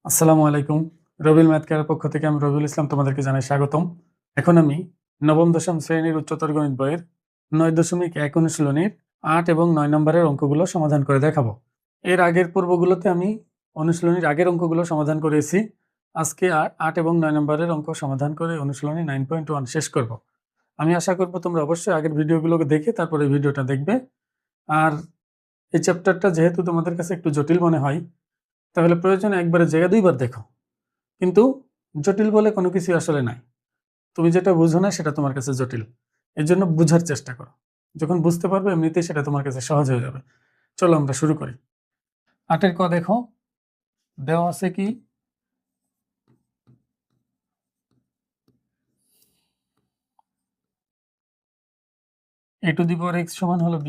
আসসালামু আলাইকুম। রবিউল ম্যাথ কেয়ারের পক্ষ থেকে আমি রবিউল ইসলাম তোমাদেরকে জানাই স্বাগতম। এখন আমি নবম দশম শ্রেণীর উচ্চতর গণিত বইয়ের ৯.১ অনুশীলনীর ৮ এবং ৯ নম্বরের অঙ্কগুলো সমাধান করে দেখাবো। এর আগের পর্বগুলোতে আমি অনুশীলনীর আগের অঙ্কগুলো সমাধান করেছি। আজকে ৮ এবং ৯ নম্বরের অঙ্ক সমাধান করে অনুশীলনী 9.1 শেষ করব। আমি আশা করব তোমরা অবশ্যই আগের ভিডিওগুলোকে দেখে তারপরে এই ভিডিওটা দেখবে। আর এই চ্যাপ্টারটা যেহেতু তোমাদের কাছে একটু জটিল মনে হয়, তাহলে প্রয়োজনে একবারে জায়গা দুইবার দেখো। কিন্তু জটিল বলে কোনো কিছু আসলে নাই। তুমি যেটা বুঝো না সেটা তোমার কাছে জটিল। এর জন্য বুঝার চেষ্টা করো। যখন বুঝতে পারবে এমনিতেই সেটা তোমার কাছে সহজ হয়ে যাবে। চলো আমরা শুরু করি। ৮ ক দেখো, দেওয়া আছে কি a two the power x সমান হলো b,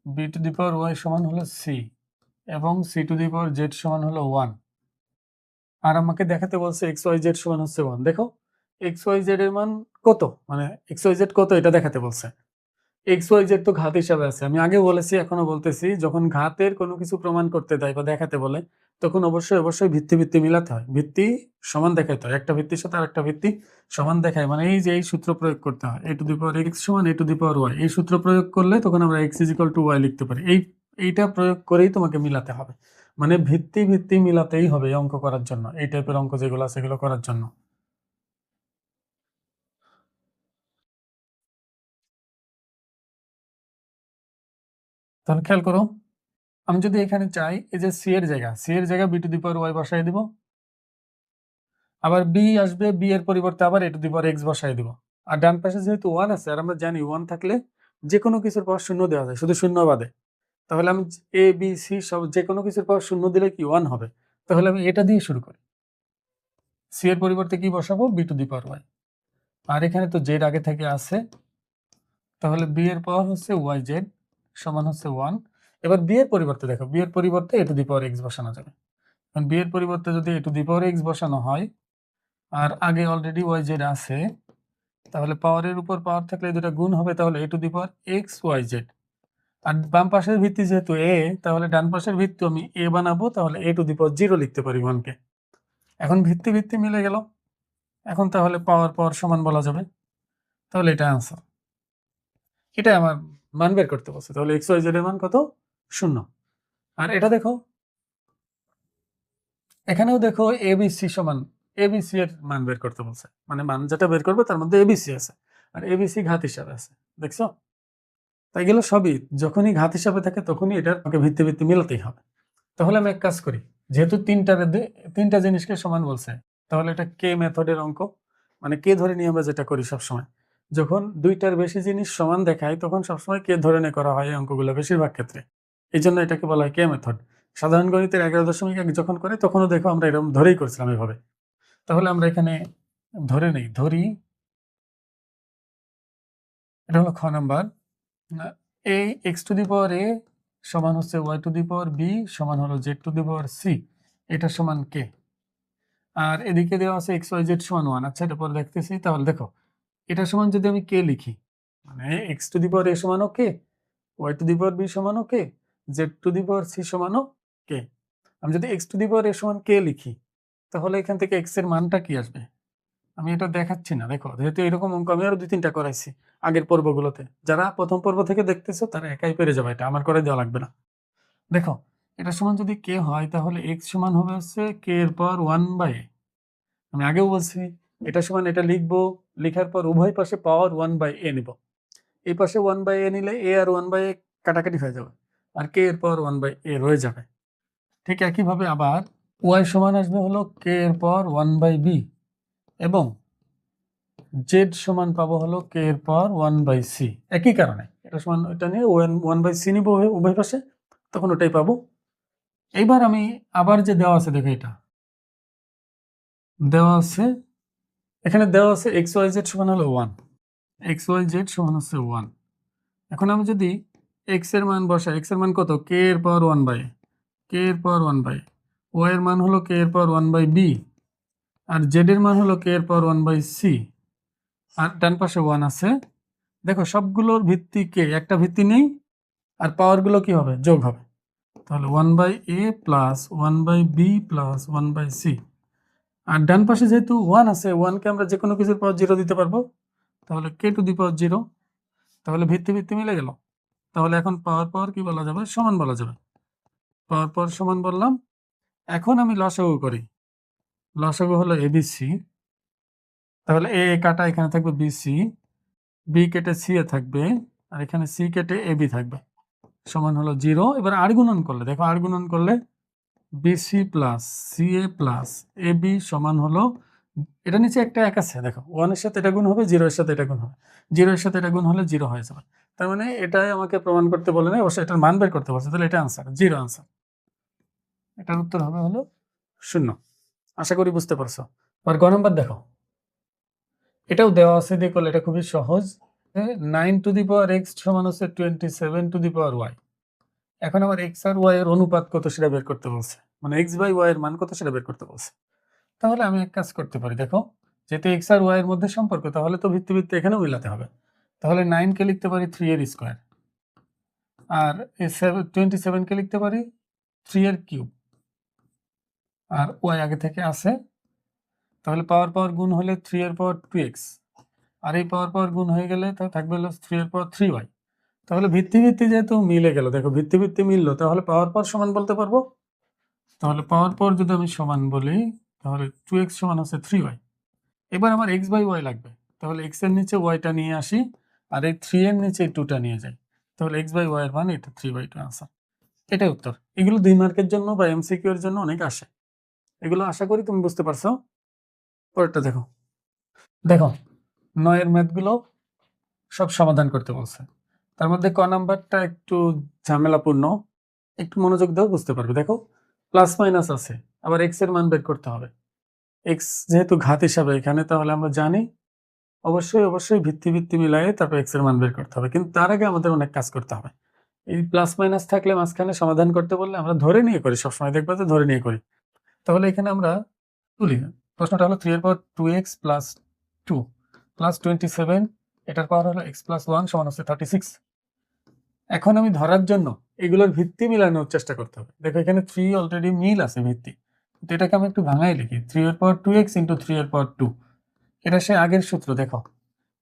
b two the power y সমান হলো c এবং c two the power z সমান হলো 1। আর আমাকে দেখাতে বলছে x y z সমান হচ্ছে 1। দেখো x y z এর মান কত, মানে x y z কত এটা দেখাতে বলছে। এক্স ওয়াই জেড তো ঘাত হিসাবে আছে। আমি আগে বলেছি, এখনো বলতেছি, যখন ঘাতের কোনো কিছু প্রমাণ করতে দেয় বা দেখাতে বলে তখন অবশ্যই ভিত্তি ভিত্তি মিলাতে হয়, ভিত্তি সমান দেখাতে হয়। একটা ভিত্তির সাথে আর একটা ভিত্তি সমান দেখায়, মানে এই যে এই সূত্র প্রয়োগ করতে হয়, এ টু দি পাওয়ার এক্স সমান এ টু দি পাওয়ার ওয়াই। এই সূত্র প্রয়োগ করলে তখন আমরা X is equal to Y লিখতে পারি। এইটা প্রয়োগ করেই তোমাকে মিলাতে হবে, মানে ভিত্তি ভিত্তি মিলাতেই হবে এই অঙ্ক করার জন্য, এই টাইপের অঙ্ক যেগুলো আছে সেগুলো করার জন্য। তাহলে খেয়াল করো, আমি যদি এখানে চাই এই যে সি এর জায়গা B to the power Y বসাই দিব, আবার বি আসবে, বি এর পরিবর্তে আবার এ টু দি পাওয়ার এক্স বসাই দিব। আর ডান পাশে যেহেতু ওয়ান আছে, আর আমরা জানি ওয়ান থাকলে যে কোনো কিছুর পাওয়ার শূন্য দেওয়া যায়, শুধু শূন্য বাদে। তাহলে আমি এ বি সি সব যে কোনো কিছুর পাওয়ার শূন্য দিলে কি ওয়ান হবে। তাহলে আমি এটা দিয়ে শুরু করি, সি এর পরিবর্তে কি বসাবো, B to the power Y. আর এখানে তো জেড আগে থেকে আছে, তাহলে বি এর পাওয়ার হচ্ছে ওয়াই জেড সমান হচ্ছে 1। এবার বি এর পরিবর্তে দেখো, বি এর পরিবর্তে এ টু দি পাওয়ার এক্স বসানো যাবে। কারণ বি এর পরিবর্তে যদি এ টু দি পাওয়ার এক্স বসানো হয় আর আগে অলরেডি ওয়াই জেড আছে, তাহলে পাওয়ারের উপর পাওয়ার থাকলে দুটো গুণ হবে, তাহলে A to the power X Y Z. আর বাম পাশের ভিত্তি যেহেতু এ, তাহলে ডান পাশের ভিত্তি আমি এ বানাবো, তাহলে এ টু দি পাওয়ার 0 লিখতে পারি 1 কে। এখন ভিত্তি ভিত্তি মিলে গেল, এখন তাহলে পাওয়ার পাওয়ার সমান বলা যাবে। তাহলে এটা আনসার, এটা আমার মান বের করতে বলছে। তাহলে এক্স ওয়াই জেড এর মান কত, 0। আর এটা দেখো, এখানেও দেখো এবিসি সমান, এবিসি এর মান বের করতে বলছে, মানে মান যেটা বের করবে তার মধ্যে এবিসি আছে, আর এবিসি ঘাত হিসাবে আছে, দেখছো। তাই গেল সবই যখনই ঘাত হিসাবে থাকে তখনই এটার ভিত্তি ভিত্তি মিলাতেই হবে। তাহলে আমি এক কাজ করি, যেহেতু তিনটা জিনিসকে সমান বলছে, তাহলে এটা কে মেথডের অঙ্ক, মানে কে ধরে নিয়ে আমরা যেটা করি সবসময়, যখন দুইটার বেশি জিনিস সমান দেখায় তখন সবসময় কে ধরে নিয়ে করা হয় এই অঙ্কগুলো বেশিরভাগ ক্ষেত্রে। এই জন্য এটাকে বলা হয় কে মেথড। সাধারণ গণিতের 11.1 যখন করে তখনও দেখো আমরা এরকম ধরেই করছিলাম এভাবে। তাহলে আমরা এখানে ধরি এটা হলো খ নাম্বার, এই x to the power A সমান হচ্ছে Y to the power B সমান হলো Z to the power C, এটা সমান কে। আর এদিকে দেওয়া আছে এক্স ওয়াই জেড সমান 1। আচ্ছা, এটা পরে দেখতেছি। তাহলে দেখো, এটা সমান যদি আমি কে লিখি, মানে X to the power A সমানও কে, Y to the power B সমানও কে, Z to the power C সমানও কে। আমি যদি x to the power A সমান কে লিখি, তাহলে এখান থেকে এক্স এর মানটা কি আসবে, আমি এটা দেখাচ্ছি না। দেখো, যেহেতু এরকম অঙ্ক আমি আরো 2-3টা করাইছি আগের পর্বগুলোতে, যারা প্রথম পর্ব থেকে দেখতেছো তারা একাই পেরে যাবে, এটা আমার করে দেওয়া লাগবে না। দেখো, এটা সমান যদি কে হয় তাহলে এক্স সমান হবে হচ্ছে কে এর পাওয়ার 1/a। আমি আগেও বলছি এটা সমান এটা লিখবো, লেখার পর উভয় পাশে পাওয়ার 1/a নিব। এই পাশে 1/a নিলে এ আর 1/a কাটাকাটি হয়ে যাবে, আর কে এর পাওয়ার 1/a রয়ে যাবে। ঠিক একইভাবে আবার ওয়াই সমান আসবে হলো কে এর পাওয়ার 1/b এবং জেড সমান পাবো হলো কে এর পাওয়ার 1/c। একই কারণে এটা সমান এটা নিয়ে 1/c নিব উভয় পাশে, তখন ওটাই পাবো। এইবার আমি আবার যে দেওয়া আছে, দেখো এটা দেওয়া আছে, এখানে দেওয়া আছে এক্স ওয়াই জেড সমান হলো 1, এক্স ওয়াই জেড সমান হচ্ছে 1। এখন আমি যদি এক্স এর মান বসাই, এক্স এর মান কত, কে এর পাওয়ার 1/a, কে এর পাওয়ার 1/a, ওয়াই এর মান হলো কে এর পাওয়ার 1/b, আর জেড এর মান হলো কে এর পাওয়ার 1/c, আর ডান পাশে 1 আছে। দেখো সবগুলোর ভিত্তি কে, একটা ভিত্তি নেই, আর পাওয়ারগুলো কি হবে, যোগ হবে। তাহলে 1/a plus 1/b plus 1/c। আর ডান পাশে যেহেতু 1 আছে, 1কে আমরা যে কোনো কিছুর পাওয়ার 0 দিতে পারবো, তাহলে k টু দি পাওয়ার 0। তাহলে ভিত্তি ভিত্তি মিলে গেল। তাহলে এখন পাওয়ার পাওয়ার কি বলা যাবে? সমান বলা যাবে। পাওয়ার পাওয়ার সমান বললাম। এখন আমি লসাগু করি। লসাগু হলো abc, তাহলে a কাটা এখানে থাকবে bc, b কেটে c এ থাকবে, আর এখানে c কেটে ab থাকবে, সমান হলো 0। এবার আর গুণন করলে, দেখো আর গুণন করলে bc plus ca plus ab সমান হলো, এটা নিচে একটা এক আছে, দেখো 1 এর সাথে এটা গুণ হবে, 0 এর সাথে এটা গুণ হবে, 0 এর সাথে এটা গুণ হলে 0 হয়ে যাবে। তার মানে এটাই আমাকে প্রমাণ করতে বলে না, অবশ্যই এটার মান বের করতে বলছে, তাহলে এটা আনসার, 0 আনসার। এটার উত্তর হবে হলো 0। আশা করি বুঝতে পারছো। আর গ নাম্বার দেখো, এটাও দেওয়া আছে, দিয়ে করলে এটা খুবই সহজ। 9 টু দি পাওয়ার x সমান হচ্ছে 27 টু দি পাওয়ার y। এখন আমার x আর y এর অনুপাত কত সেটা বের করতে বলছে, মানে x বাই y এর মান কত সেটা বের করতে বলছে। তাহলে আমি এক কাজ করতে পারি, দেখো যেহেতু x আর y এর মধ্যে সম্পর্ক, তাহলে তো ভিত্তি ভিত্তি এখানেও মিলাতে হবে। তাহলে 9 কে লিখতে পারি 3 এর স্কয়ার, আর 27 কে লিখতে পারি 3 এর কিউব, আর y আগে থেকে আছে, তাহলে পাওয়ার পাওয়ার গুণ হলে 3 এর পাওয়ার 2x, আর এই পাওয়ার পাওয়ার গুণ হয়ে গেলে তা থাকবে হলো 3 এর পাওয়ার 3y। তাহলে ভিত্তি ভিত্তি যেহেতু মিলে গেল, দেখো ভিত্তি ভিত্তি মিললো, তাহলে পাওয়ার পাওয়ার সমান বলতে পারবো। তাহলে পাওয়ার পাওয়ার যদি আমি সমান বলি, তাহলে 2x সমান হচ্ছে 3y। এবার আমার x বাই y লাগবে, তাহলে x এর নিচে yটা নিয়ে আসি, আর এই 3 এর নিচে 2টা নিয়ে যাই, তাহলে x বাই y এর মান এটা 3/2 আনসার। এটাই উত্তর। এগুলো 2 মার্কের জন্য বা এমসিকিউ এর জন্য অনেক আসে, এগুলো আশা করি তুমি বুঝতে পারছো। পরেরটা দেখো, দেখো 9 এর ম্যাথগুলো সব সমাধান করতে বলছে। তার মধ্যে ক নাম্বারটা একটু ঝামেলাপূর্ণ, একটু মনোযোগ দাও, বুঝতে পারবে। দেখো প্লাস মাইনাস আছে, আবার x এর মান বের করতে হবে। x যেহেতু ঘাত হিসাবে এখানে, তাহলে আমরা জানি অবশ্যই অবশ্যই ভিত্তি ভিত্তি মিলাই তারপর x এর মান বের করতে হবে। কিন্তু তার আগে আমাদের অনেক কাজ করতে হবে। এই প্লাস মাইনাস থাকলে মাঝখানে সমাধান করতে বললে আমরা ধরে নিয়ে করি, সবসময় দেখবে যে ধরে নিয়ে করি। তাহলে এখানে আমরা তুলি, প্রশ্নটা হলো 3 এর পাওয়ার 2x প্লাস 2 প্লাস 27, এটার পাওয়ার হলো x প্লাস 1 সমান হচ্ছে 36। এখন আমি ধরার জন্য এগুলোর ভিত্তি মিলানোর চেষ্টা করতে হবে। দেখো এখানে 3 অলরেডি মিল আছে ভিত্তি, তো এটাকে আমি একটু ভাঙাই লিখি, 3 এর পাওয়ার 2x ইন্টু 3 এর পাওয়ার 2। এটা সে আগের সূত্র, দেখো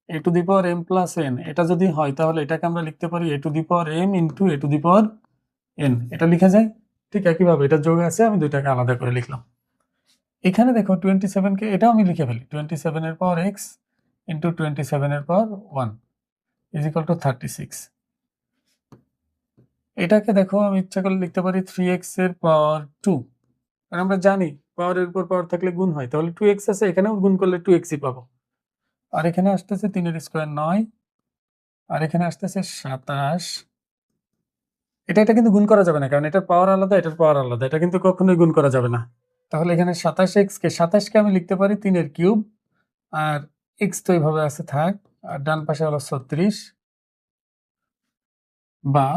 a two the power m plus n, এটা যদি হয় তাহলে এটাকে আমরা লিখতে পারি a two the power m into a two the power n, এটা লিখা যায়। ঠিক একইভাবে এটা যোগ আছে, আমি দুইটাকে আলাদা করে লিখলাম। এখানে দেখো 27 কে এটাও আমি লিখে ফেলি, 27 এর পাওয়ার x ইন্টু 27 এর পাওয়ার 1 ইজ ইকুয়াল টু 36। এটাকে দেখো আমি ইচ্ছা করলে লিখতে পারি 3x এর পাওয়ার 2, কারণ আমরা জানি পাওয়ারের উপর পাওয়ার থাকলে গুণ হয়, তাহলে 2x আছে, এখানেও গুণ করলে 2x-ই পাবো। আর এখানে আসতেছে 3 এর স্কয়ার 9, আর এখানে আসতেছে 27। এটা কিন্তু গুণ করা যাবে না, কারণ এটার পাওয়ার আলাদা, এটার পাওয়ার আলাদা, এটা কিন্তু কখনোই গুণ করা যাবে না। তাহলে এখানে 27 কে আমি লিখতে পারি 3 এর কিউব, আর x তো এইভাবে আছে থাক, আর ডান পাশে হলো 36, বা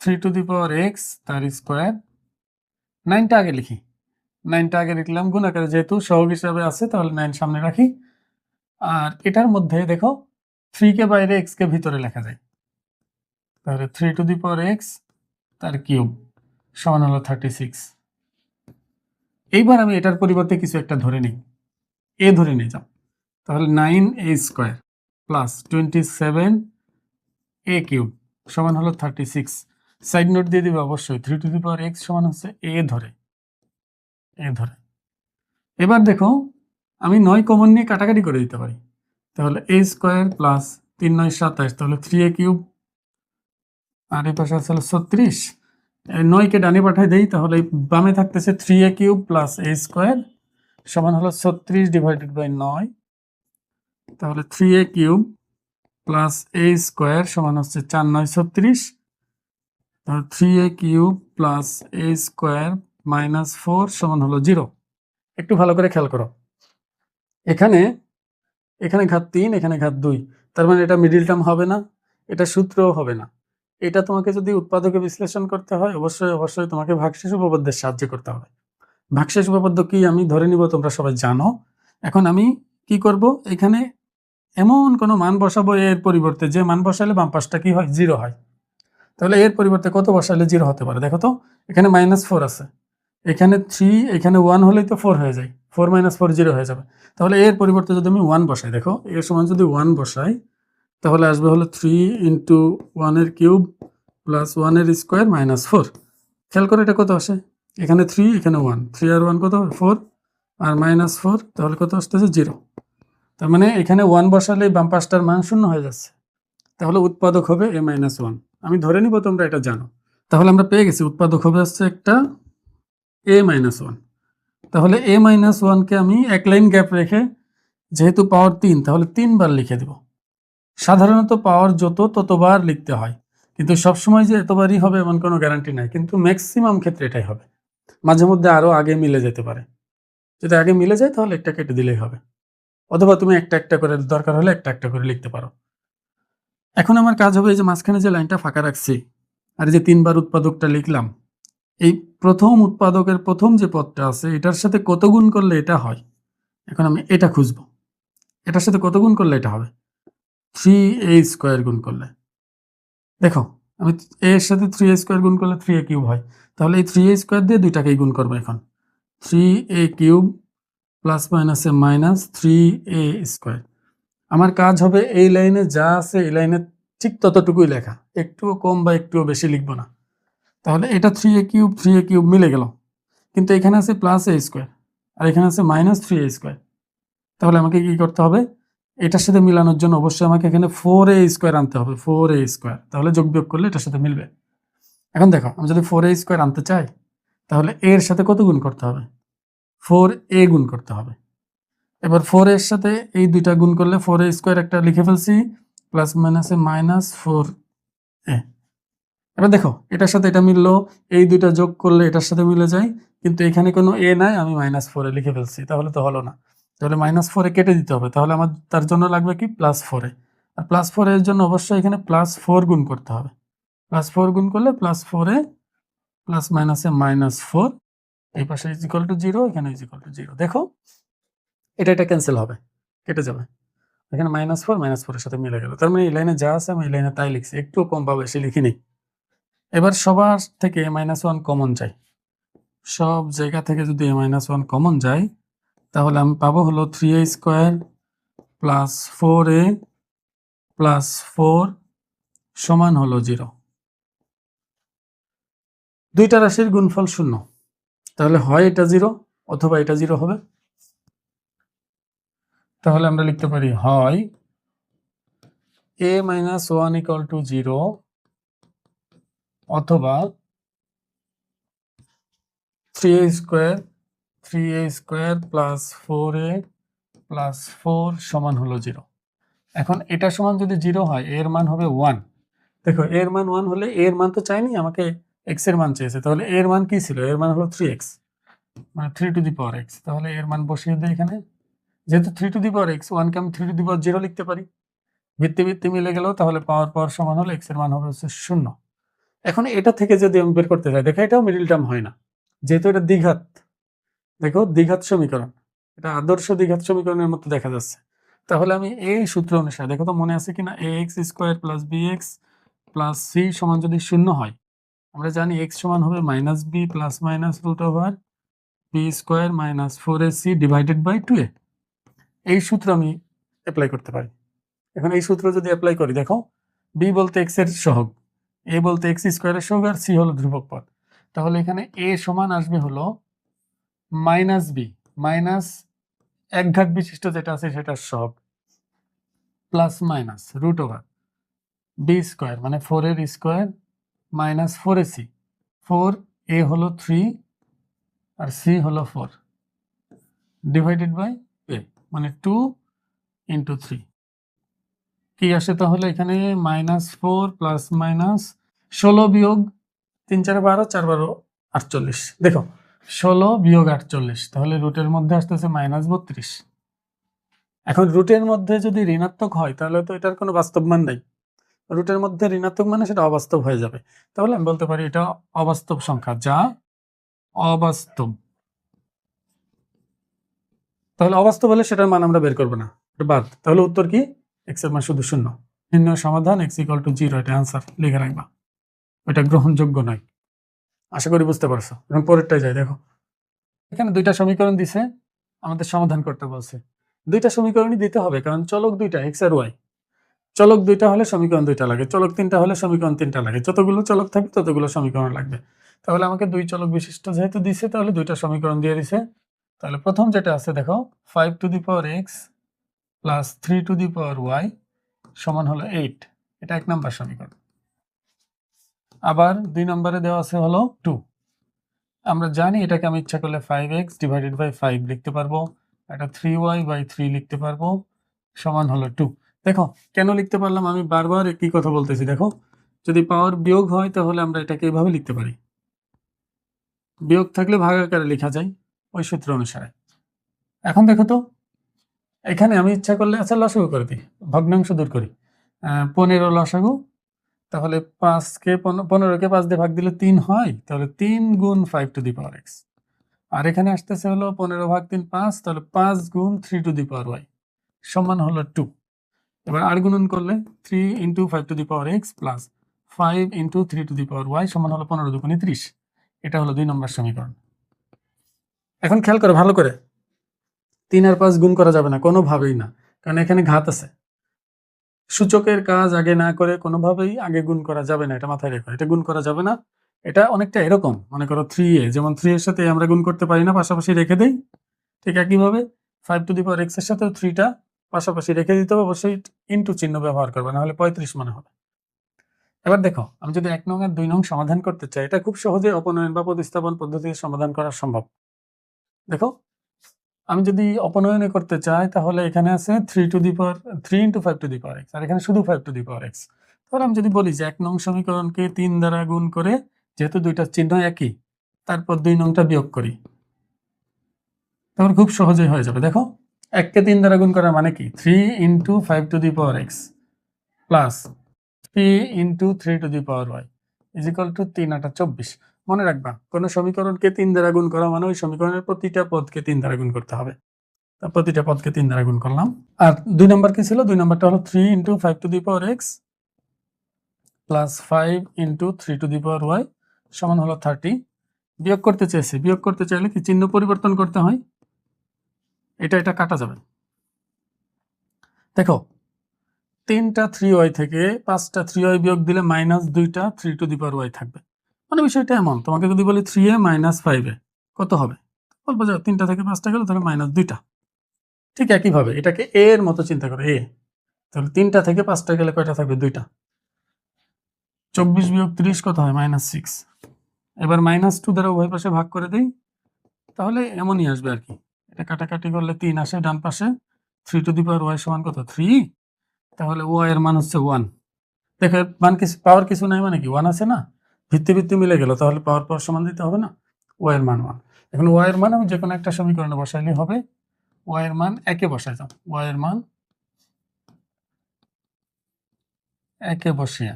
3 টু দি পাওয়ার x তার স্কয়ার। 9টা আগে লিখি, 9টা আগে লিখলাম, গুণ আকারে যেহেতু সহগ হিসাবে আছে, তাহলে 9 সামনে রাখি। আর এটার মধ্যে দেখো 3 কে বাইরে x কে ভিতরে লেখা যায়, তাহলে 3 টু দি পাওয়ার x তার কিউব সমান হলো 36। এইবার আমি এটার পরিবর্তে কিছু একটা ধরে নিই, a ধরে নিয়ে যাও, তাহলে 9a square plus 27a cube সমান হলো 36। সাইড নোট দিয়ে দিবে অবশ্যই, 3 টু দি পাওয়ার x সমান হচ্ছে a ধরে। এবার দেখো আমি 9 কমন নিয়ে কাটাকাটি করে দিতে পারি, তাহলে a স্কয়ার প্লাস 3 9 27, তাহলে 3a কিউব, আর এই পাশে আছে 36। 9 কে ডানে পাঠাই দেই, তাহলে বামে থাকতেছে 3a cube plus a square সমান হলো 36 ডিভাইডেড বাই 9, তাহলে 3a cube plus a square সমান হচ্ছে 4 9 36, তাহলে 3a cube plus a square minus 4 সমান হলো 0। একটু ভালো করে খেয়াল করো, এখানে ঘাত 3, এখানে ঘাত 2, তার মানে এটা মিডিল টার্ম হবে না, এটা সূত্রও হবে না। এটা তোমাকে যদি উৎপাদকে বিশ্লেষণ করতে হয়, অবশ্যই অবশ্যই তোমাকে ভাগশেষ উপপাদ্যের সাহায্য করতে হবে। ভাগশেষ উপপাদ্য কি আমি ধরে নিব, তোমরা সবাই জানো। এখন আমি কি করব, এখানে এমন কোনো মান বসাবো এর পরিবর্তে যে মান বসালে বাম পাশটা কি হয়, 0 হয়। তাহলে এর পরিবর্তে কত বসালে 0 হতে পারে? দেখো তো, এখানে -4 আছে, এখানে 3, এখানে 1 হলেই তো 4 হয়ে যায়। 4 - 4 0 হয়ে যাবে। তাহলে এর পরিবর্তে যদি আমি 1 বসাই, দেখো এর সমান যদি 1 বসাই, তাহলে আসবে হলো 3 × 1 এর কিউব প্লাস 1 এর স্কোয়ার -4। খেয়াল করে এটা কত আসে? এখানে 3, এখানে 1, 3 আর 1 কত হবে? 4, আর -4, তাহলে কত আসতেছে? 0। তার মানে এখানে 1 বসালে বাম পাশটার মান 0 হয়ে যাচ্ছে। তাহলে উৎপাদক হবে a-1। আমি ধরে নিব তোমরা এটা জানো। তাহলে আমরা পেয়ে গেছি উৎপাদক হবে হচ্ছে একটা a-1। তাহলে a-1 কে আমি এক লাইন গ্যাপ রেখে, যেহেতু পাওয়ার 3, তাহলে 3 বার লিখে দেব। সাধারণত পাওয়ার যত ততবার লিখতে হয়, কিন্তু সবসময় যে এতবারই হবে এমন কোনো গ্যারান্টি নাই, কিন্তু ম্যাক্সিমাম ক্ষেত্রে এটাই হবে। মাঝে মধ্যে আরও আগে মিলে যেতে পারে। যদি আগে মিলে যায় তাহলে একটা কেটে দিলেই হবে, অথবা তুমি একটা একটা করে, দরকার হলে একটা একটা করে লিখতে পারো। এখন আমার কাজ হবে এই যে মাঝখানে যে লাইনটা ফাঁকা রাখছি, আর এই যে 3 বার উৎপাদকটা লিখলাম, এই প্রথম উৎপাদকের প্রথম যে পদটা আছে এটার সাথে কত গুণ করলে এটা হয়। এখন আমি এটা খুঁজবো, এটার সাথে কত গুণ করলে এটা হবে? 3a² গুণ করলে। দেখো আমি a এর সাথে 3a² গুণ করলে 3a³ হয়, তাহলে এই 3a² দিয়ে দুইটাকেই গুণ করবো। এখন 3a³ প্লাস মাইনাসে -3a²। আমার কাজ হবে এই লাইনে যা আছে এই লাইনে ঠিক ততটুকুই লেখা, একটুও কম বা একটুও বেশি লিখবো না। তাহলে এটা 3a³ মিলে গেল, কিন্তু এখানে আছে +a² আর এখানে আছে -3a²। তাহলে আমাকে কি করতে হবে? এটার সাথে মিলানোর জন্য অবশ্যই আমাকে এখানে 4a² আনতে হবে, 4a²। তাহলে যোগ বিয়োগ করলে এটার সাথে মিলবে। এখন দেখো, আমি যদি 4a² আনতে চাই, তাহলে এর সাথে কত গুণ করতে হবে? 4a গুণ করতে হবে। এবার 4 এর সাথে এই দুইটা গুণ করলে 4a² একটা লিখে ফেলছি, প্লাস মাইনাসে -4a। এবার দেখো এটার সাথে এটা মিললো, এই দুইটা যোগ করলে এটার সাথে মিলে যায়, কিন্তু এখানে কোনো a নাই, আমি -4 লিখে ফেলছি, তাহলে তো হলো না। তাহলে -4 কেটে দিতে হবে, তাহলে আমার তার জন্য লাগবে কি? +4। আর +4 এর জন্য অবশ্যই এখানে +4 গুণ করতে হবে। +4 গুণ করলে +4a প্লাস মাইনাসে -4, এই পাশে =0, এখানে =0। দেখো এটা ক্যান্সেল হবে, কেটে যাবে। এখানে -4 এর সাথে মিলে গেল। তার মানে এই লাইনে যা আছে আমি এই লাইনে তাই লিখছি, একটু কম বা বেশি লিখিনি। এবার সবার থেকে -1 কমন যায়, সব জায়গা থেকে যদি -1 কমন যায়, তাহলে আমি পাবো হলো 3a² প্লাস 4a প্লাস 4 সমান হলো 0। দুইটা রাশির গুণফল 0, তাহলে হয় এটা 0 অথবা এটা 0 হবে। তাহলে আমরা লিখতে পারি হয় a-1 = 0 অথবা 3a² প্লাস 4a প্লাস 4 সমান হলো 0। এখন এটা সমান যদি 0 হয়, এর মান হবে 1। দেখো এর মান 1 হলে, এর মান তো চাইনি, আমাকে x এর মান চেয়েছে, তাহলে এর মান কি ছিল? এর মান হলো 3x, মানে 3⁻x। তাহলে এর মান বসিয়ে দিই এখানে। যেহেতু 3⁻x, 1 কে আমি 3⁻0 লিখতে পারি। ভিত্তি ভিত্তি মিলে গেল, তাহলে পাওয়ার সমান হলো x এর মান হবে হচ্ছে 0। এখন এটা থেকে যদি আমি বের করতে চাই, দেখো এটাও মিডল টার্ম হয় না, যেহেতু এটা দ্বিঘাত। দেখো দ্বিঘাত সমীকরণ, এটা আদর্শ দ্বিঘাত সমীকরণের মতো দেখা যাচ্ছে। তাহলে আমি এই সূত্র অনুসারে, দেখো তো মনে আছে কিনা, ax² plus bx plus c সমান যদি 0 হয়, আমরা জানি x সমান হবে -b plus minus √b² minus 4ac divided by 2a। এই সূত্র আমি অ্যাপ্লাই করতে পারি। এখন এই সূত্র যদি অ্যাপ্লাই করি, দেখো b বলতে x এর সহগ, a বলতে x² এর সহগ, আর c হলো ধ্রুবক পদ। তাহলে এখানে a সমান আসবে হলো -b, মাইনাস এক ঘাত বিশিষ্ট যেটা আছে সেটার সহগ, প্লাস মাইনাস √b² মানে 4 এর স্কোয়ার মাইনাস 4ac। 4a হলো 3 আর c হলো 4 ডিভাইডেড বাই a, মানে 2 × 3। কি আসে তাহলে এখানে? -4 প্লাস মাইনাস 16 বিয়োগ 3 4 12, 4 12 48। দেখো 16 বিয়োগ 48, তাহলে রুটের মধ্যে আসতেছে -32। এখন রুটের মধ্যে যদি ঋণাত্মক হয়, তাহলে তো এটার কোনো বাস্তব মান নাই। রুটের মধ্যে ঋণাত্মক মানে সেটা অবাস্তব হয়ে যাবে। তাহলে আমি বলতে পারি এটা অবাস্তব সংখ্যা, যা অবাস্তব। তাহলে অবাস্তব হলে সেটার মান আমরা বের করবো না, এটা বাদ। তাহলে উত্তর কি? x এর মান শুধু 0। নির্ণয় সমাধান x = 0, এটা অ্যান্সার লিখে রাখবা। ওইটা গ্রহণযোগ্য নয়। আশা করি বুঝতে পারছো। এখন পরেরটায় যাই, দেখো এখানে দুইটা সমীকরণ দিছে, আমাদের সমাধান করতে বলছে। দুইটা সমীকরণই দিতে হবে, কারণ চলক দুইটা এক্স আর ওয়াই। চলক দুইটা হলে সমীকরণ দুইটা লাগে, চলক তিনটা হলে সমীকরণ তিনটা লাগে। যতগুলো চলক থাকবে ততগুলো সমীকরণ লাগবে। তাহলে আমাকে দুই চলক বিশিষ্ট যেহেতু দিছে, তাহলে দুইটা সমীকরণ দিয়ে দিছে। তাহলে প্রথম যেটা আছে দেখো, 5 to the power X plus 3 to the power Y সমান হলো 8। এটা 1 নম্বর সমীকরণ। আবার 2 নম্বরে দেওয়া আছে হলো 2। আমরা জানি এটাকে আমি ইচ্ছা করলে 5x ডিভাইডেড বাই 5 লিখতে পারবো, এটা 3y বাই 3 লিখতে পারবো, সমান হলো 2। দেখো কেন লিখতে পারলাম, আমি বারবার একই কথা বলতেছি। দেখো যদি পাওয়ার বিয়োগ হয় তাহলে আমরা এটাকে এইভাবে লিখতে পারি, বিয়োগ থাকলে ভাগ আকারে লেখা যায় ওই সূত্র অনুসারে। এখন দেখো তো এখানে আমি ইচ্ছা করলে আচ্ছা লসাগু করে দিই, ভগ্নাংশ দূর করি। 15 লসাগু, তাহলে 15কে 5 দিয়ে ভাগ দিলে 3 হয়, তাহলে 3 গুণ 5 টু দি পাওয়ার এক্স। আর এখানে আসতেছে হলো 15 ভাগ 3 5, তাহলে 5 গুণ 3 টু দি পাওয়ার ওয়াই সমান হলো 2। এবার আর গুণন করলে 3 into 5 to the power X plus 5 into 3 to the power Y সমান হলো 15 দুগুণে 30। এটা হলো 2 নম্বর সমীকরণ। এখন খেয়াল করে ভালো করে, 3 আর 5 গুণ করা যাবে না কোনোভাবেই না, কারণ এখানে ঘাত আছে। সূচকের কাজ আগে না করে কোনোভাবেই আগে গুণ করা যাবে না, এটা মাথায় রেখো। এটা গুণ করা যাবে না। এটা অনেকটা এরকম, মনে করো 3a, যেমন 3 এর সাথে আমরা গুণ করতে পারি না, পাশাপাশি রেখে দেই। ঠিক একইভাবে 5 টু দি পাওয়ার এক্স এর সাথেও 3টা পাশাপাশি রেখে দিতে হবে, অবশ্যই ইনটু চিহ্ন ব্যবহার করবে, না হলে 35 মনে হবে। এবার দেখো আমি যদি 1 নং আর 2 নং সমাধান করতে চাই, এটা খুব সহজে অপনয়ন বা প্রতিস্থাপন পদ্ধতিতে সমাধান করা সম্ভব। দেখো আমি যদি অপনয়নে করতে চাই, তাহলে এখানে আছে 3 to the power 3 into 5 to the power x, আর এখানে শুধু 5 টু দি পাওয়ার এক্স। তাহলে আমি যদি বলি যে 1 নং সমীকরণকে 3 দ্বারা গুণ করে, যেহেতু দুইটা চিহ্ন একই, তারপর 2 নংটা বিয়োগ করি, তাহলে খুব সহজেই হয়ে যাবে। দেখো 1 কে 3 দ্বারা গুণ করার মানে কি, 3 into 5 to the power X plus 3 into 3 to the power Y is equal to 3 8 24। মনে রাখবা, কোনো সমীকরণকে 3 দ্বারা গুণ করা মানে ওই সমীকরণের প্রতিটা পদকে 3 দ্বারা গুণ করতে হবে। প্রতিটা পদকে 3 দ্বারা গুণ করলাম। আর 2 নম্বর কি ছিল, 2 নম্বরটা হলো 3 into 5 to the power X plus 5 into 3 to the power Y সমান হলো 30। বিয়োগ করতে চেয়েছি, বিয়োগ করতে চাইলে কি চিহ্ন পরিবর্তন করতে হয়, এটা কাটা যাবে। দেখো 3টা 3y থেকে 5টা 3y বিয়োগ দিলে মাইনাস 2টা 3 টু দি পাওয়ার ওয়াই থাকবে। মানে বিষয়টা এমন, তোমাকে যদি বলি 3a মাইনাস 5a কত হবে, বলবো যে 3টা থেকে 5টা গেল, তাহলে মাইনাস 2টা। ঠিক একইভাবে এটাকে a এর মতো চিন্তা করো, a, তাহলে 3টা থেকে 5টা গেলে কয়টা থাকবে, 2টা। 24 বিয়োগ 30 কত হয়, -6। এবার -2 দ্বারা উভয় পাশে ভাগ করে দেই, তাহলে এমনই আসবে আর কি। এটা কাটাকাটি করলে 3 আসে ডান পাশে, 3 টু দি পাওয়ার ওয়াই সমান কত, 3। তাহলে ওয়াই এর মান হচ্ছে 1। দেখো মান কিছু, পাওয়ার কিছু নাই মানে কি 1 আছে না, ভিত্তি মিলে গেল, তাহলে পাওয়ার সমান দিতে হবে না, ওয়াই এর মান 1। এখন ওয়াই এর মান আমি যে কোনো একটা সমীকরণে বসাইলে হবে। ওয়াই এর মান একে বসাই দাও, ওয়াই এর মান একে বসিয়ে,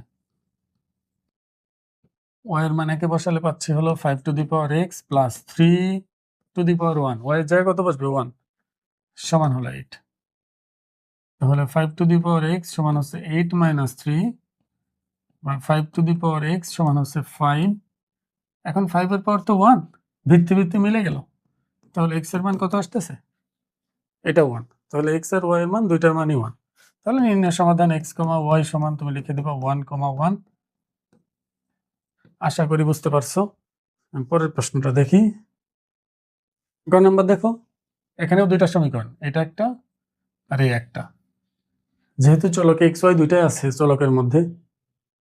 ওয়াই এর মান একে বসালে পাচ্ছি হলো 5 to the power X plus 3 to the power 1, Y এর জায়গায় কত বসবে, 1 সমান হলো 8। তাহলে 5 টু দি পাওয়ার এক্স সমান হচ্ছে 8 মাইনাস 3, বা 5 টু দি পাওয়ার এক্স সমান হচ্ছে 5। এখন 5 এর পাওয়ার তো 1, ভিত্তি মিলে গেল, তাহলে এক্স এর মান কত আসতেছে, এটা 1। তাহলে এক্স আর ওয়াই এর মান দুইটার মানই 1। তাহলে নির্ণয় সমাধান x, y সমান তুমি লিখে দেবা 1, 1। আশা করি বুঝতে পারছো। পরের প্রশ্নটা দেখি। গ নাম্বার দেখো, এখানেও দুইটা সমীকরণ, এটা একটা আর এই একটা। যেহেতু চলক এক্স ওয়াই দুইটাই আছে চলকের মধ্যে,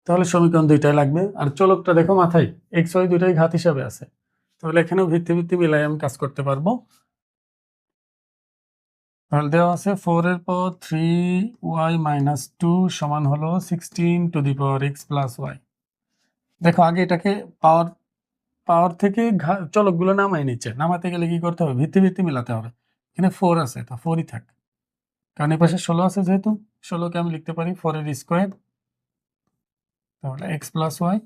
তাহলে সমীকরণ দুইটাই লাগবে। আর চলকটা দেখো মাথায় এক্স ওয়াই দুইটাই ঘাত হিসাবে আছে, তাহলে এখানেও ভিত্তি মিলাই আমি কাজ করতে পারবো। তাহলে দেওয়া আছে 4 এর পাওয়ার 3y মাইনাস 2 সমান হলো 16 to the power X plus Y. দেখো আগে এটাকে পাওয়ার থেকে চলকগুলো নামাই নিচ্ছে, নামাতে গেলে কি করতে হবে, ভিত্তি মিলাতে হবে। এখানে 4 আছে, তা 4ই থাক, কারণ এই পাশে 16 আছে, যেহেতু 16কে আমি লিখতে পারি 4 এর স্কোয়ার, তাহলে এক্স প্লাস ওয়াই।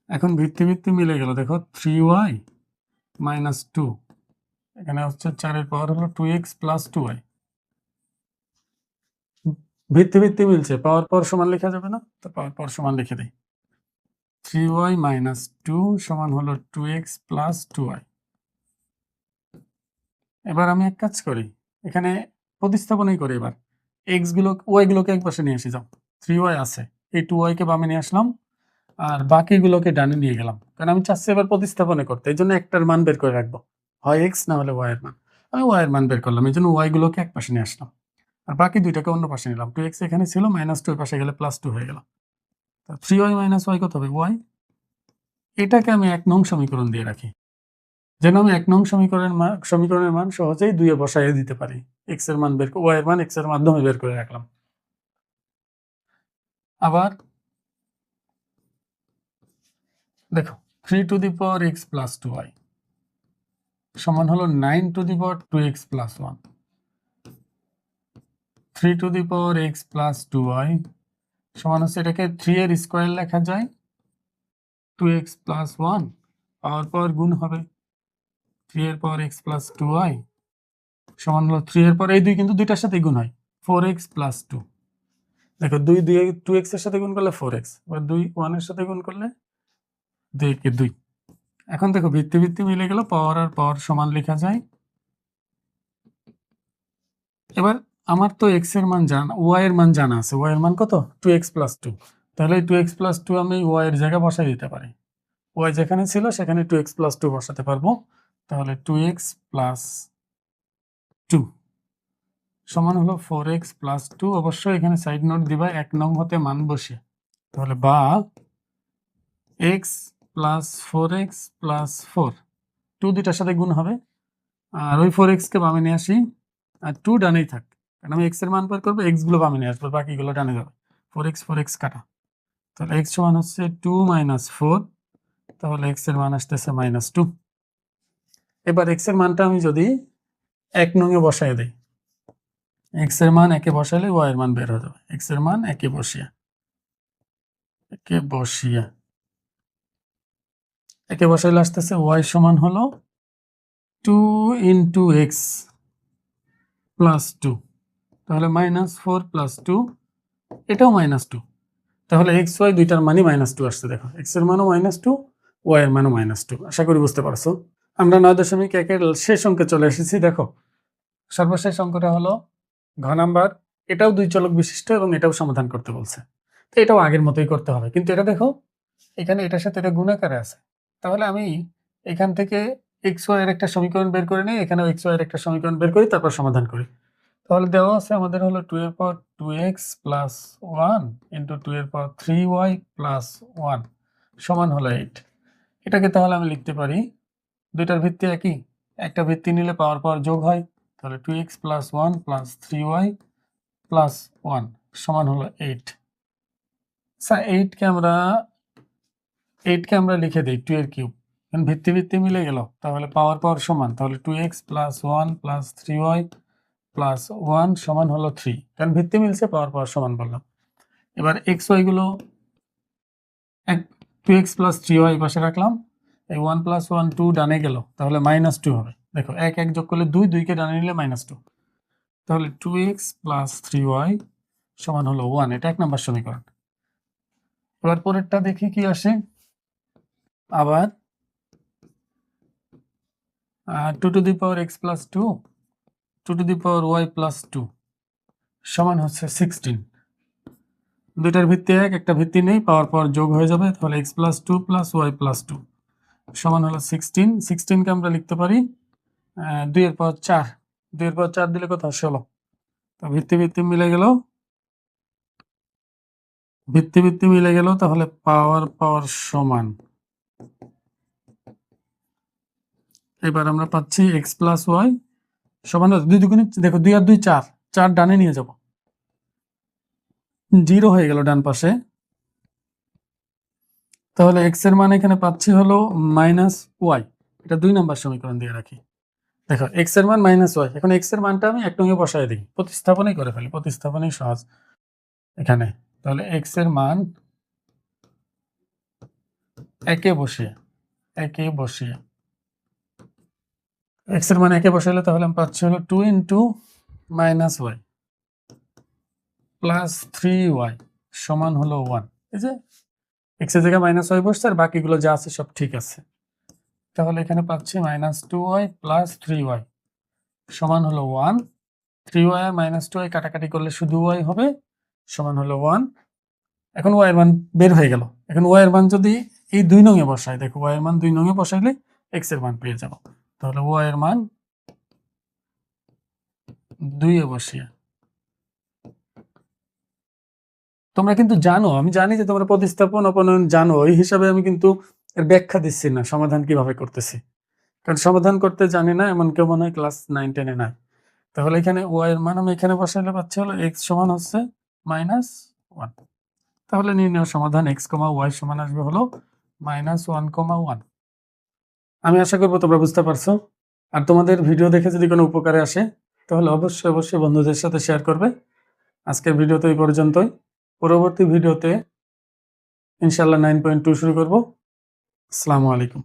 এখন ভিত্তি মিলে গেল, দেখো 3y মাইনাস 2, এখানে হচ্ছে 4 এর পাওয়ার হলো 2x প্লাস 2y। ভিত্তি মিলছে, পাওয়ার সমান লেখা যাবে না, তো পাওয়ার সমান লিখে দিই। 3y মাইনাস 2 সমান হলো 2x প্লাস 2y। এবার আমি এক কাজ করি, এখানে প্রতিস্থাপনই করি। এবার ওয়াই গুলোকে এক পাশে নিয়ে আসি, যাও 3y আছে, এই 2y কে বামে নিয়ে আসলাম আর বাকিগুলোকে ডানে নিয়ে গেলাম, কারণ আমি চাচ্ছি এবার প্রতিস্থাপনে করতে। এই জন্য একটার মান বের করে রাখবো, হয় x না হলে y এর মান। আমি y এর মান বের করলাম, এই জন্য y গুলোকে এক পাশে নিয়ে আসলাম আর বাকি দুইটাকে অন্য পাশে নিলাম। 2x এখানে ছিল, -2 এর পাশে গেলে +2 হয়ে গেল। 3y মাইনাস y কত হবে? y। এটাকে আমি 1 নং সমীকরণ দিয়ে রাখি, যেন আমি 1 নং সমীকরণের মান সহজেই 2 এ বসাইয়ে দিতে পারি। x এর মান y এর মান x এর মাধ্যমে বের করে রাখলাম। আবার দেখো 3 to the power x plus 2y সমান হলো 9 two the power 2x plus 1। 3 to the power x plus 2y সমান হচ্ছে, এটাকে 3 এর স্কোয়ার লেখা যায়, 2x প্লাস 1 পাওয়ার গুণ হবে 3 এর পাওয়ার x প্লাস 2y সমান হলো 3 এর পর এই 2 কিন্তু দুইটার সাথে গুণ হয়, 4x প্লাস 2। দেখো 2x এর সাথে গুণ করলে 4x, এবার 2 1 এর সাথে গুণ করলে 2 কে 2। এখন দেখো ভিত্তি মিলে গেল, পাওয়ার আর পাওয়ার সমান লেখা যায়। এবার আমার তো x এর মান জানা, y এর মান জানা আছে। y এর মান কত? 2x plus 2। তাহলে 2x প্লাস 2 আমি y এর জায়গায় বসাই দিতে পারি। y যেখানে ছিল সেখানে 2x প্লাস 2 বসাতে পারবো। তাহলে 2x প্লাস 2 সমান হলো 4x প্লাস 2। অবশ্যই এখানে সাইড নোট দিবা 1 নং হতে মান বসিয়ে। তাহলে বা x প্লাস 4x প্লাস 4, 2 দুইটার সাথে গুণ হবে আর ওই 4x কে বামে নিয়ে আসি আর 2 ডানেই থাক, কারণ আমি x এর মান বের করবো, x গুলো বামে নিয়ে আসবো, বাকিগুলো ডানে যাবে। 4x কাটা, তাহলে x সমান হচ্ছে 2 মাইনাস 4, তাহলে x এর মান আসতেছে -2। এবার x এর মানটা আমি যদি 1 নং এ বসাই দেই, x এর মান 1 এ বসালে y এর মান বের হয়ে যাবে। x এর মান 1 এ বসিয়ে 1 এ বসাইলে আসতেছে y সমান হলো 2 ইন্টু x প্লাস 2, তাহলে -4 প্লাস 2, এটাও -2। তাহলে x y দুইটার মানই -2 আসছে। দেখো x এর মানও -2, y এর মানও -2। আশা করি বুঝতে পারছো। আমরা 9.1 এর শেষ অঙ্কে চলে এসেছি। দেখো সর্বশেষ অঙ্কটা হলো ঘ নাম্বার। এটাও দুই চলক বিশিষ্ট এবং এটাও সমাধান করতে বলছে, তো এটাও আগের মতোই করতে হবে, কিন্তু এটা দেখো এখানে এটার সাথে এটা গুণ আকারে আছে। তাহলে আমি এখান থেকে x y এর একটা সমীকরণ বের করে নিই, এখানেও x y এর একটা সমীকরণ বের করি, তারপর সমাধান করি। তাহলে দেওয়া আছে আমাদের হলো 2 এর পাওয়ার 2x প্লাস 1 ইন্টু 2 এর পাওয়ার 3y প্লাস 1 সমান হলো 8। এটাকে তাহলে আমি লিখতে পারি, দুইটার ভিত্তি একই, একটা ভিত্তি নিলে পাওয়ার যোগ হয়, তাহলে 2x plus 1 plus 3y plus 1 সমান হলো 8। আচ্ছা 8কে আমরা লিখে দিই 2 এর কিউব, কারণ ভিত্তি মিলে গেল, তাহলে পাওয়ার সমান, তাহলে 2x plus 1 plus 3y plus 1 সমান হলো 3, কারণ ভিত্তি মিলছে, পাওয়ার সমান বললাম। এবার এক্স ওয়াই গুলো 2x প্লাস 3y পাশে রাখলাম, এই 1 প্লাস 1 2 ডানে গেল, তাহলে -2 হবে। দেখো 1 1 যোগ করলে 2, 2 কে ডানে নিলে -2, তাহলে 2x প্লাস 3y সমান হলো 1। এটা 1 নম্বর সমীকরণ। এবার পরেরটা দেখি কি আসে। আবার 2 two the power x plus 2, 2 two the power y plus 2 সমান হচ্ছে 16। দুইটার ভিত্তি এক, একটা ভিত্তি নেই, পাওয়ার যোগ হয়ে যাবে, তাহলে x plus 2 plus y plus 2 সমান হলো 16। 16কে আমরা লিখতে পারি 2 এর পাওয়ার 4, 2 এর পাওয়ার 4 দিলে কত হয় 16। তো ভিত্তি মিলে গেল, ভিত্তি মিলে গেল, তাহলে পাওয়ার সমান। এবার আমরা পাচ্ছি x প্লাস y সমান 2 দুগুণে, দেখো 2 আর 2 4, 4 ডানে নিয়ে যাব, 0 হয়ে গেল ডান পাশে, তাহলে x এর মান এখানে পাচ্ছি হলো -y। এটা 2 নাম্বার সমীকরণ দিয়ে রাখি। দেখো x এর মান -y, এখন x এর মানটা আমি 1 নঙ্গে বসায় দিই, প্রতিস্থাপনই করে ফেলি, প্রতিস্থাপনই সহজ এখানে। তাহলে x এর মান একে বসিয়ে x এর মান একে বসাইলে তাহলে আমি পাচ্ছি হলো 2 ইন্টু -y প্লাস 3y সমান হলো 1। এই যে এক্স এর জায়গায় মাইনাস ওয়াই বসছে আর বাকিগুলো যা আছে সব ঠিক আছে। তাহলে এখানে পাচ্ছি -2y প্লাস 3y সমান হলো 1। 3y আর -2y কাটাকাটি করলে শুধু y হবে, সমান হলো 1। এখন y এর মান বের হয়ে গেল। এখন y এর মান যদি এই 2 নং এ বসাই, দেখো y এর মান 2 নং এ বসাইলে x এর মান পেয়ে যাব। তাহলে y এর মান 2 এ বসিয়ে, তোমরা কিন্তু জানো, আমি জানি যে তোমরা প্রতিস্থাপন অপনয়ন জানো, এই হিসাবে আমি কিন্তু এর ব্যাখ্যা দিচ্ছি না সমাধান কিভাবে করতেছি, কারণ সমাধান করতে জানি না এমন কেউ মনে হয় ক্লাস 9-10 এ নাই। তাহলে এখানে y এর মান আমি এখানে বসাইলে পাচ্ছি হলো x সমান হচ্ছে -1। তাহলে নির্ণয় সমাধান x, y সমান আসবে হলো -1,1। আমি আশা করব তোমরা বুঝতে পারছো। আর তোমাদের ভিডিও দেখে যদি কোনো উপকারে আসে তাহলে অবশ্যই বন্ধুদের সাথে শেয়ার করবে। আজকের ভিডিও তো এই পর্যন্তই। পরবর্তী ভিডিওতে ইনশাআল্লাহ 9.2 শুরু করব। আসসালামু আলাইকুম।